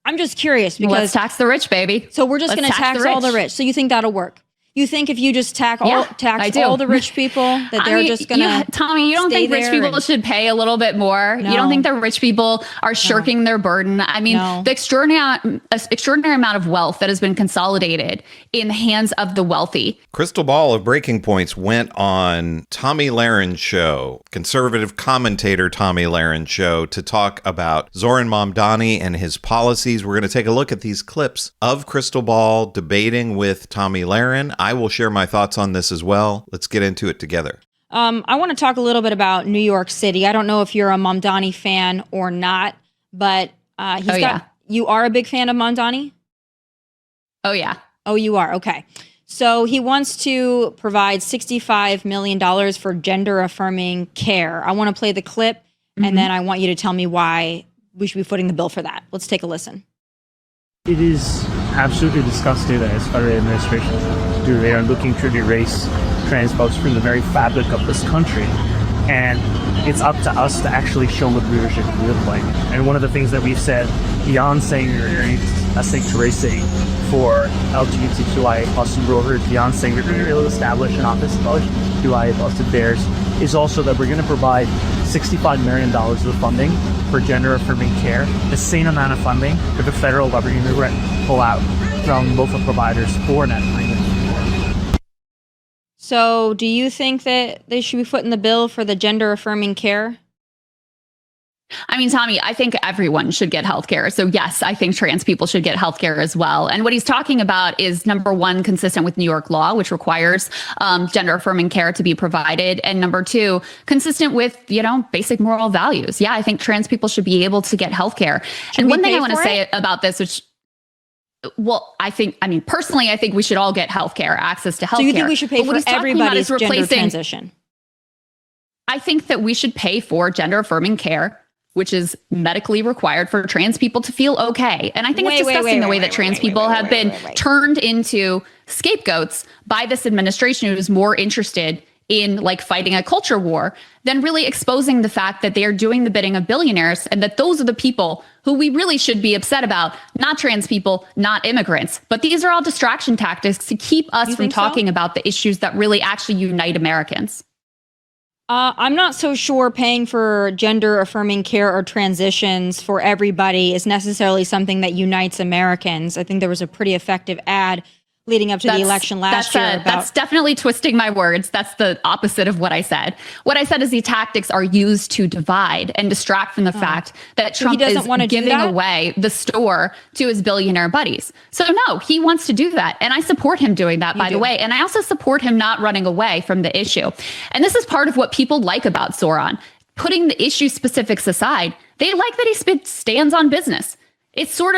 I'm just curious because let's tax the rich, baby. So we're just going to tax all the rich. So you think that'll work? You think if you just tax all the rich people that they're just going to Tommy, you don't think rich people should pay a little bit more? No. You don't think the rich people are shirking their burden? I mean, the extraordinary amount of wealth that has been consolidated in the hands of the wealthy. Krystal Ball of Breaking Points went on Tomi Lahren's show, conservative commentator Tomi Lahren's show, to talk about Zohran Mamdani and his policies. We're going to take a look at these clips of Krystal Ball debating with Tomi Lahren. I will share my thoughts on this as well. Let's get into it together. I want to talk a little bit about New York City. I don't know if you're a Mamdani fan or not, but you are a big fan of Mamdani? Oh, yeah. Oh, you are? Okay. So he wants to provide $65 million for gender-affirming care. I want to play the clip, and then I want you to tell me why we should be footing the bill for that. Let's take a listen. It is absolutely disgusting that this federal administration do. They are looking to erase trans folks from the very fabric of this country. And it's up to us to actually show what leadership can look like. And one of the things that we've said, beyond saying we're ethnic to racism for LGBTQIA plus enrollers, beyond saying we're going to establish an office of LGBTQIA plus affairs, is also that we're going to provide $65 million of funding for gender-affirming care, the same amount of funding that the federal government will pull out from local providers for net premiums. So do you think that they should be footing the bill for the gender-affirming care? I mean, Tommy, I think everyone should get healthcare. So yes, I think trans people should get healthcare as well. And what he's talking about is, number one, consistent with New York law, which requires gender affirming care to be provided. And number two, consistent with, basic moral values. Yeah, I think trans people should be able to get healthcare. And one thing I want to say about this, which, personally, I think we should all get healthcare, access to healthcare. So you think we should pay for everybody's gender transition? I think that we should pay for gender affirming care, which is medically required for trans people to feel okay. And I think it's disgusting the way that trans people have been turned into scapegoats by this administration, who's more interested in fighting a culture war than really exposing the fact that they are doing the bidding of billionaires, and that those are the people who we really should be upset about, not trans people, not immigrants. But these are all distraction tactics to keep us from talking about the issues that really actually unite Americans. I'm not so sure paying for gender-affirming care or transitions for everybody is necessarily something that unites Americans. I think there was a pretty effective ad leading up to the election last year. That's definitely twisting my words. That's the opposite of what I said. What I said is the tactics are used to divide and distract from the fact that Trump is giving away the store to his billionaire buddies. So no, he wants to do that. And I support him doing that, by the way. And I also support him not running away from the issue. And this is part of what people like about Zohran. Putting the issue specifics aside, they like that he stands on business. He's sort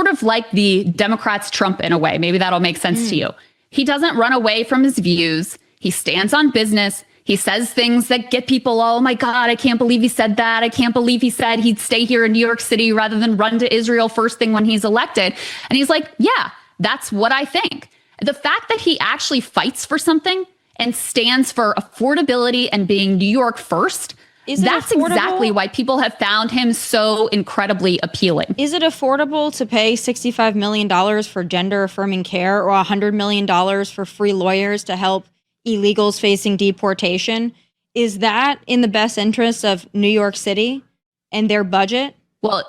of like the Democrats' Trump in a way. Maybe that'll make sense to you. He doesn't run away from his views. He stands on business. He says things that get people, oh my God, I can't believe he said that. I can't believe he said he'd stay here in New York City rather than run to Israel first thing when he's elected. And he's like, yeah, that's what I think. The fact that he actually fights for something and stands for affordability and being New York first, that's exactly why people have found him so incredibly appealing. Is it affordable to pay $65 million for gender-affirming care or $100 million for free lawyers to help illegals facing deportation? Is that in the best interest of New York City and their budget? Well,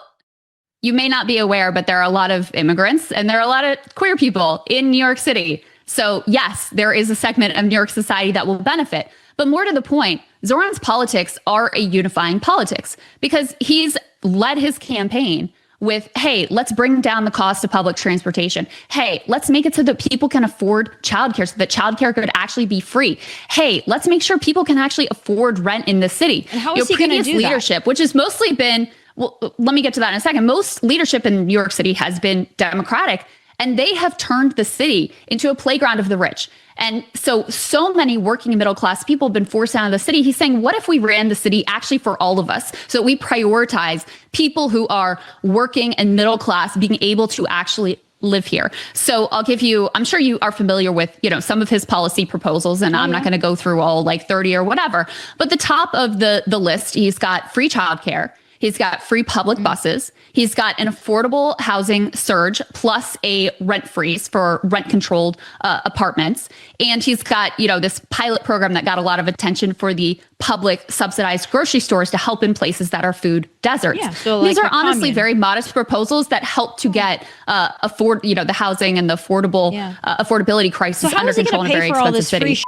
you may not be aware, but there are a lot of immigrants and there are a lot of queer people in New York City. So yes, there is a segment of New York society that will benefit. But more to the point, Zohran's politics are a unifying politics because he's led his campaign with, hey, let's bring down the cost of public transportation. Hey, let's make it so that people can afford childcare, so that childcare could actually be free. Hey, let's make sure people can actually afford rent in the city. And how is he going to do leadership, which has mostly been, well, let me get to that in a second. Most leadership in New York City has been Democratic, and they have turned the city into a playground of the rich. And so many working middle class people have been forced out of the city. He's saying, what if we ran the city actually for all of us? So we prioritize people who are working and middle class being able to actually live here. So I'll give you, I'm sure you are familiar with, some of his policy proposals, and I'm not going to go through all 30 or whatever. But the top of the list, he's got free childcare. He's got free public buses. He's got an affordable housing surge plus a rent freeze for rent-controlled apartments. And he's got, this pilot program that got a lot of attention for the public subsidized grocery stores to help in places that are food deserts. Yeah, so these are honestly very modest proposals that help to get the housing and the affordability crisis under control in a very expensive city.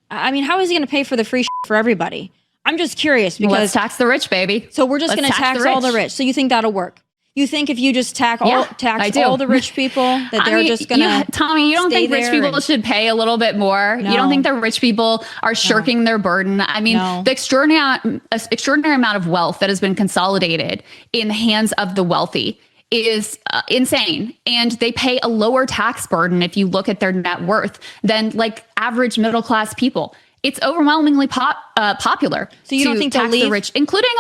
I mean, how is he going to pay for the free for everybody? I'm just curious because let's tax the rich, baby. So we're just going to tax all the rich. So you think that'll work? You think if you just tax all the rich people that they're just going to Tommy, you don't think rich people should pay a little bit more? No. You don't think the rich people are shirking their burden? I mean, the extraordinary amount of wealth that has been consolidated in the hands of the wealthy is insane. And they pay a lower tax burden if you look at their net worth than like average middle class people. It's overwhelmingly popular. So you don't think tax the rich, including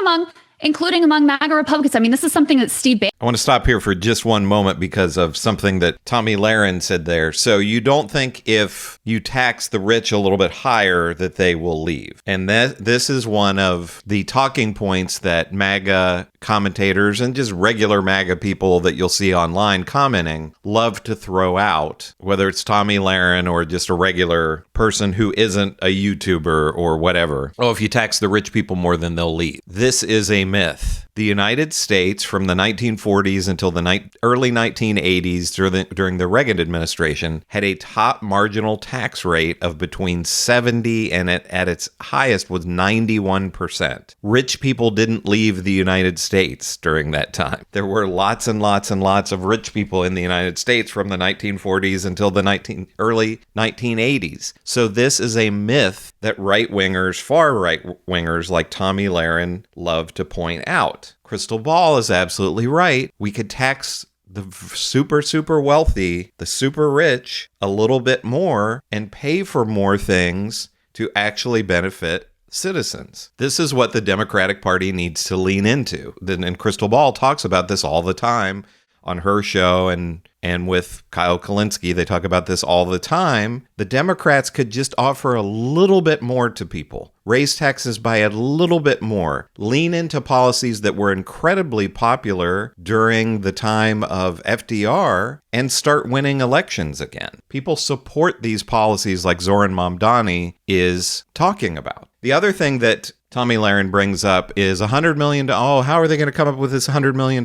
among MAGA Republicans. I mean, this is something that Steve Bannon. I want to stop here for just one moment because of something that Tomi Lahren said there. So you don't think if you tax the rich a little bit higher that they will leave. And this is one of the talking points that MAGA commentators and just regular MAGA people that you'll see online commenting love to throw out, whether it's Tomi Lahren or just a regular person who isn't a YouTuber or whatever. Oh, if you tax the rich people more, then they'll leave. This is a myth. The United States from the 1940s until the early 1980s during the Reagan administration had a top marginal tax rate of between 70 and at its highest was 91%. Rich people didn't leave the United States during that time. There were lots and lots and lots of rich people in the United States from the 1940s until the early 1980s. So this is a myth that right-wingers, far right-wingers like Tomi Lahren love to point out. Krystal Ball is absolutely right. We could tax the super, super wealthy, the super rich, a little bit more and pay for more things to actually benefit citizens. This is what the Democratic Party needs to lean into. And Krystal Ball talks about this all the time on her show and with Kyle Kulinski. They talk about this all the time. The Democrats could just offer a little bit more to people, raise taxes by a little bit more, lean into policies that were incredibly popular during the time of FDR, and start winning elections again. People support these policies like Zohran Mamdani is talking about. The other thing that Tomi Lahren brings up is $100 million. Oh, how are they going to come up with this $100 million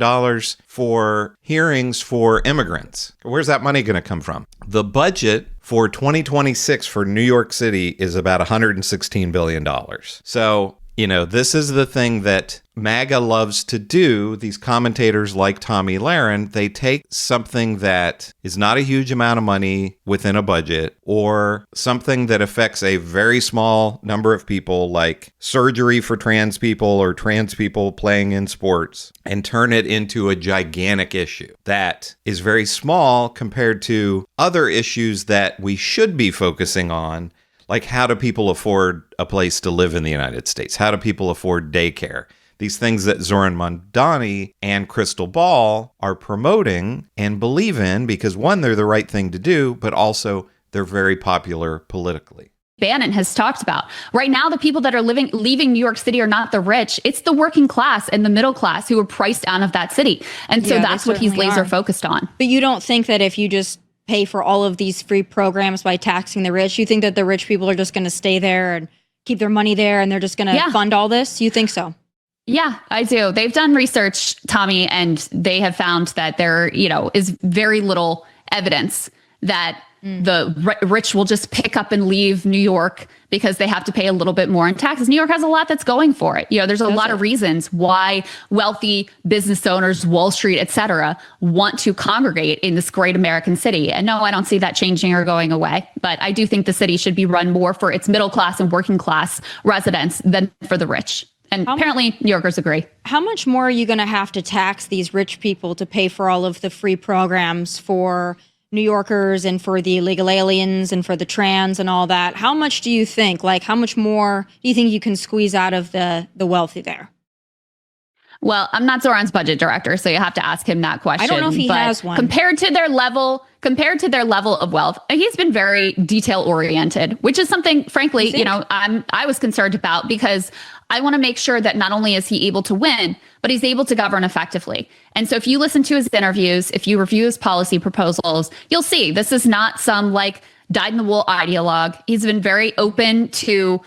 for hearings for immigrants? Where's that money going to come from? The budget for 2026 for New York City is about $116 billion. So, this is the thing that MAGA loves to do. These commentators like Tomi Lahren, they take something that is not a huge amount of money within a budget or something that affects a very small number of people, like surgery for trans people or trans people playing in sports, and turn it into a gigantic issue that is very small compared to other issues that we should be focusing on. Like, how do people afford a place to live in the United States? How do people afford daycare? These things that Zohran Mamdani and Krystal Ball are promoting and believe in because, one, they're the right thing to do, but also they're very popular politically. Bannon has talked about. Right now, the people that are leaving New York City are not the rich. It's the working class and the middle class who are priced out of that city. And so that's what he's laser focused on. But you don't think that if you just pay for all of these free programs by taxing the rich, you think that the rich people are just going to stay there and keep their money there and they're just going to fund all this? You think so? Yeah, I do. They've done research, Tommy, and they have found that there, is very little evidence that the rich will just pick up and leave New York because they have to pay a little bit more in taxes. New York has a lot that's going for it. There's a lot of reasons why wealthy business owners, Wall Street, et cetera, want to congregate in this great American city. And no, I don't see that changing or going away. But I do think the city should be run more for its middle class and working class residents than for the rich. And apparently New Yorkers agree. How much more are you going to have to tax these rich people to pay for all of the free programs for New Yorkers and for the illegal aliens and for the trans and all that? How much do you think, how much more do you think you can squeeze out of the wealthy there? Well, I'm not Zohran's budget director, so you have to ask him that question. I don't know if he has one. Compared to their level of wealth, he's been very detail oriented, which is something, frankly, I was concerned about because I want to make sure that not only is he able to win, but he's able to govern effectively. And so if you listen to his interviews, if you review his policy proposals, you'll see this is not some like dyed-in-the-wool ideologue. He's been very open to,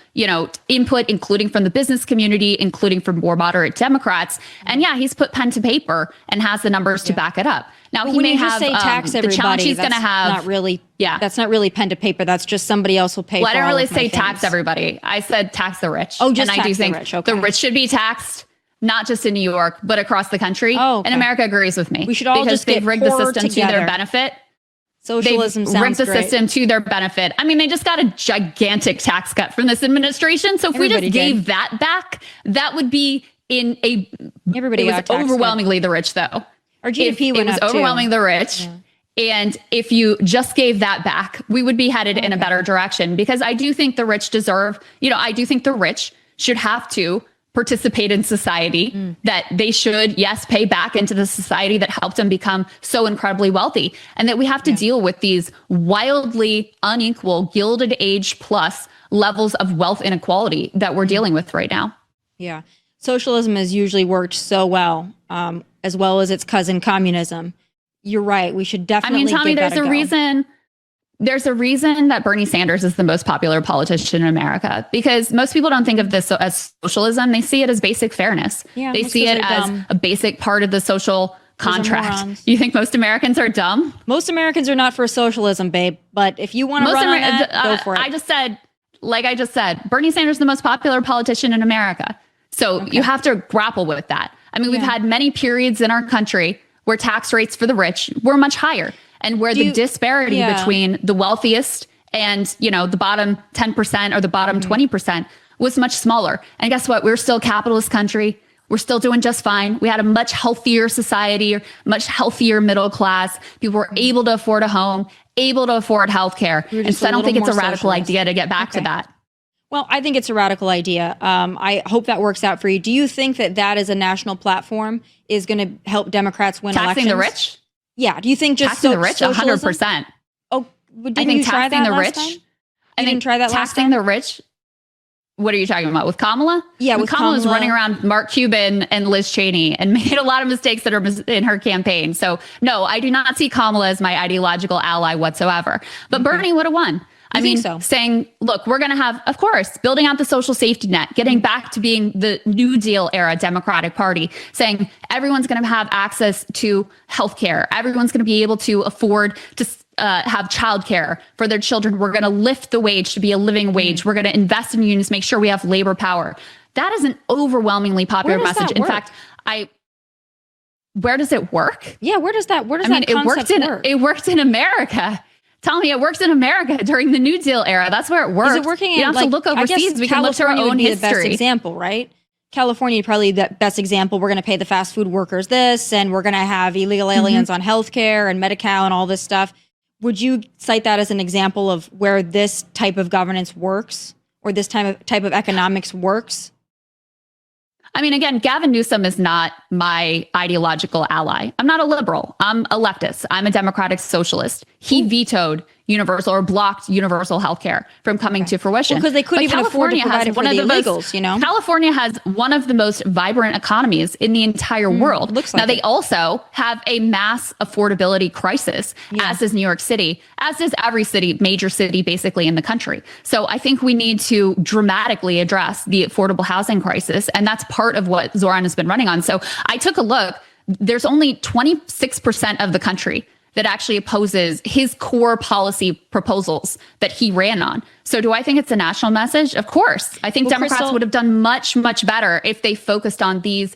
input, including from the business community, including from more moderate Democrats. And yeah, he's put pen to paper and has the numbers to back it up. Now, well, he when may you have just say tax everybody, the challenge he's going to have. Not really, that's not really pen to paper. That's just somebody else will pay. Well, for I didn't all really of my say things. tax everybody. I said tax the rich. Oh, just and tax I do the think rich. Okay. The rich should be taxed, not just in New York, but across the country. Oh, okay. And America agrees with me. We should all because just get they've rigged the poor system together. to their benefit. Socialism They've sounds rigged the great. system to their benefit. I mean, they just got a gigantic tax cut from this administration. So if Everybody we just did. gave that back, that would be in a. Everybody it was got a tax overwhelmingly the rich, though. Our GDP It went was up overwhelming too. the rich. Yeah. And if you just gave that back, we would be headed in a better direction, because I do think the rich deserve, I do think the rich should have to participate in society, that they should, yes, pay back into the society that helped them become so incredibly wealthy, and that we have to deal with these wildly unequal Gilded Age plus levels of wealth inequality that we're dealing with right now. Yeah. Socialism has usually worked so well as its cousin communism. You're right. We should definitely. Tommy, give there's that a go. reason. There's a reason that Bernie Sanders is the most popular politician in America, because most people don't think of this as socialism. They see it as basic fairness. Yeah, they most see of it us are as dumb. a basic part of the social contract. morons. You think most Americans are dumb? Most Americans are not for socialism, babe. But if you want to run on that, go for it. I just said, Bernie Sanders is the most popular politician in America. So you have to grapple with that. I mean, we've had many periods in our country where tax rates for the rich were much higher, and where the disparity between the wealthiest and, the bottom 10% or the bottom 20% was much smaller. And guess what? We're still a capitalist country. We're still doing just fine. We had a much healthier society, much healthier middle class. People were able to afford a home, able to afford healthcare. And so I don't think it's a radical idea to get back to that. Well, I think it's a radical idea. I hope that works out for you. Do you think that as a national platform is going to help Democrats win elections? Taxing the rich? Yeah. Do you think just taxing the rich? socialism? 100%. Oh, didn't I think you try taxing that the last rich. time? I think try that last taxing time? the rich. What are you talking about with Kamala? Yeah, when with Kamala was Kamala. running around Mark Cuban and Liz Cheney and made a lot of mistakes that are in her campaign. So no, I do not see Kamala as my ideological ally whatsoever. But Bernie would have won. I mean, saying, look, we're going to have, of course, building out the social safety net, getting back to being the New Deal era Democratic Party, saying everyone's going to have access to healthcare. Everyone's going to be able to afford to have childcare for their children. We're going to lift the wage to be a living wage. We're going to invest in unions, make sure we have labor power. That is an overwhelmingly popular message. In fact, where does it work? Yeah, where does that concept work? It worked in America. Tell me, it works in America during the New Deal era. That's where it works. Is it working? You don't have to look overseas. We can look to our own history. The best example, right? California probably the best example. We're going to pay the fast food workers this, and we're going to have illegal aliens on healthcare and Medi-Cal and all this stuff. Would you cite that as an example of where this type of governance works, or this type of economics works? I mean, again, Gavin Newsom is not my ideological ally. I'm not a liberal. I'm a leftist. I'm a democratic socialist. He vetoed universal or blocked universal health care from coming to fruition. Because they couldn't even afford to provide it for the illegals, California has one of the most vibrant economies in the entire world. Looks like now, they also have a mass affordability crisis, as does New York City, as does every major city, basically, in the country. So I think we need to dramatically address the affordable housing crisis. And that's part of what Zohran has been running on. So I took a look. There's only 26% of the country that actually opposes his core policy proposals that he ran on. So do I think it's a national message? Of course. I think Democrats would have done much, much better if they focused on these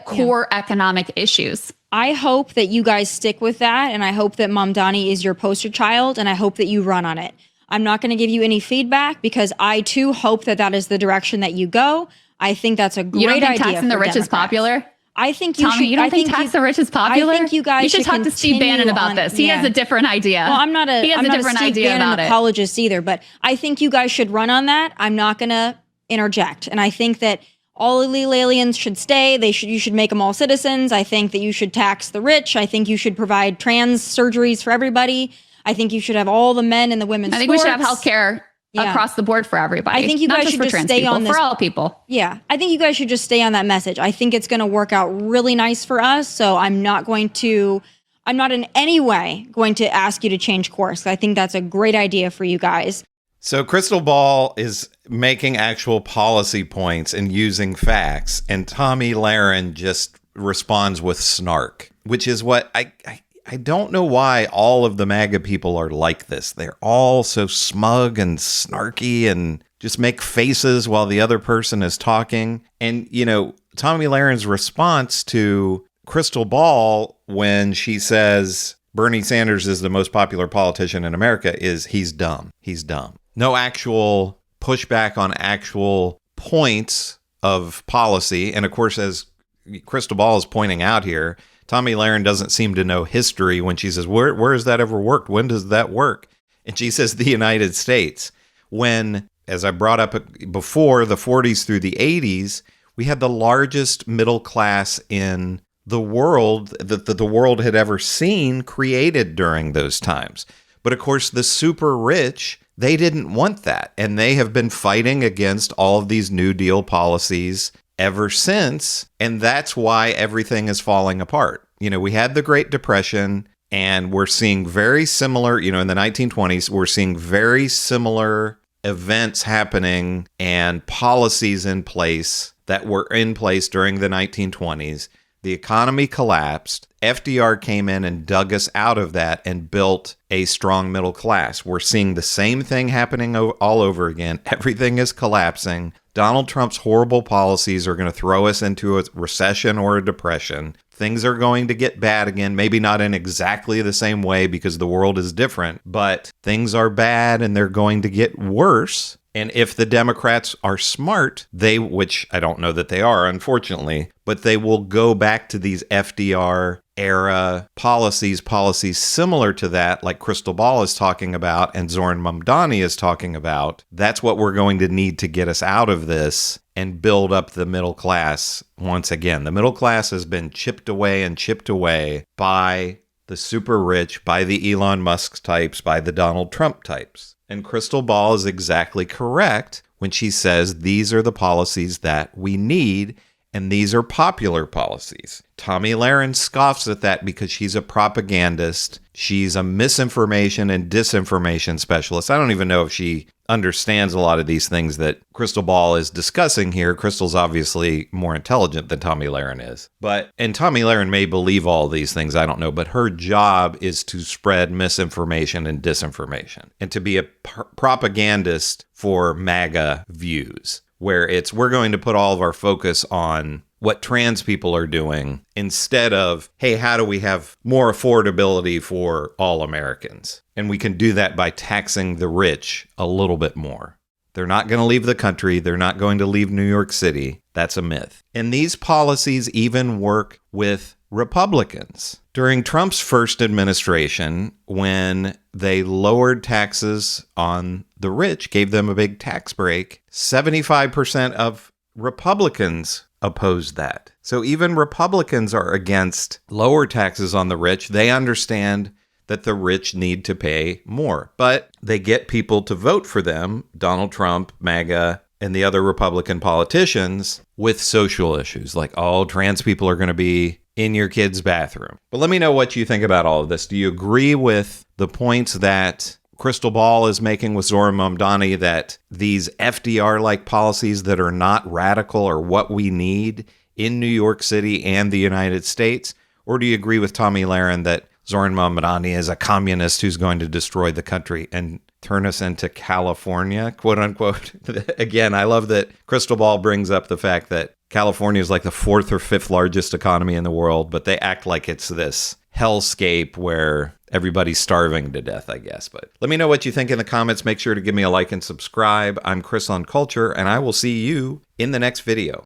core economic issues. I hope that you guys stick with that, and I hope that Mamdani is your poster child, and I hope that you run on it. I'm not going to give you any feedback because I, too, hope that is the direction that you go. I think that's a great idea. You don't think taxing the rich is popular? I think you Tommy, should. you don't think tax the rich is popular? I think you guys should talk to Steve Bannon about this. He has a different idea. Well, I'm not a Steve Bannon apologist either, but I think you guys should run on that. I'm not going to interject, and I think that all illegal aliens should stay. You should make them all citizens. I think that you should tax the rich. I think you should provide trans surgeries for everybody. I think you should have all the men and the women's. I think we should have healthcare across the board for everybody. I think you guys should just stay on this. For all people. Yeah. I think you guys should just stay on that message. I think it's going to work out really nice for us. So I'm not in any way going to ask you to change course. I think that's a great idea for you guys. So Krystal Ball is making actual policy points and using facts, and Tomi Lahren just responds with snark, which is what I don't know why all of the MAGA people are like this. They're all so smug and snarky and just make faces while the other person is talking. And, Tomi Lahren's response to Krystal Ball when she says Bernie Sanders is the most popular politician in America is he's dumb. He's dumb. No actual pushback on actual points of policy. And of course, as Krystal Ball is pointing out here, Tomi Lahren doesn't seem to know history when she says, where has that ever worked? When does that work? And she says the United States. When, as I brought up before, the 40s through the 80s, we had the largest middle class in the world that the world had ever seen created during those times. But of course, the super rich, they didn't want that. And they have been fighting against all of these New Deal policies ever since. And that's why everything is falling apart. We had the Great Depression, and we're seeing very similar, in the 1920s, we're seeing very similar events happening and policies in place that were in place during the 1920s. The economy collapsed. FDR came in and dug us out of that and built a strong middle class. We're seeing the same thing happening all over again. Everything is collapsing. Donald Trump's horrible policies are going to throw us into a recession or a depression. Things are going to get bad again, maybe not in exactly the same way because the world is different, but things are bad and they're going to get worse. And if the Democrats are smart, which I don't know that they are, unfortunately, but they will go back to these FDR era policies similar to that, like Krystal Ball is talking about and Zohran Mamdani is talking about. That's what we're going to need to get us out of this and build up the middle class once again. The middle class has been chipped away by the super rich, by the Elon Musk types, by the Donald Trump types. And Krystal Ball is exactly correct when she says these are the policies that we need, and these are popular policies. Tomi Lahren scoffs at that because she's a propagandist. She's a misinformation and disinformation specialist. I don't even know if she understands a lot of these things that Krystal Ball is discussing here. Krystal's obviously more intelligent than Tomi Lahren is. And Tomi Lahren may believe all these things, I don't know, but her job is to spread misinformation and disinformation and to be a propagandist for MAGA views, where we're going to put all of our focus on what trans people are doing instead of, hey, how do we have more affordability for all Americans? And we can do that by taxing the rich a little bit more. They're not going to leave the country. They're not going to leave New York City. That's a myth. And these policies even work with Republicans. During Trump's first administration, when they lowered taxes on the rich, gave them a big tax break, 75% of Republicans opposed that. So even Republicans are against lower taxes on the rich. They understand that the rich need to pay more, but they get people to vote for them, Donald Trump, MAGA, and the other Republican politicians, with social issues like, oh, trans people are going to be in your kid's bathroom. But let me know what you think about all of this. Do you agree with the points that Krystal Ball is making with Zohran Mamdani, that these FDR-like policies that are not radical are what we need in New York City and the United States? Or do you agree with Tomi Lahren that Zohran Mamdani is a communist who's going to destroy the country and turn us into California, quote unquote? Again, I love that Krystal Ball brings up the fact that California is like the 4th or 5th largest economy in the world, but they act like it's this hellscape where everybody's starving to death, I guess. But let me know what you think in the comments. Make sure to give me a like and subscribe. I'm Chris on Culture, and I will see you in the next video.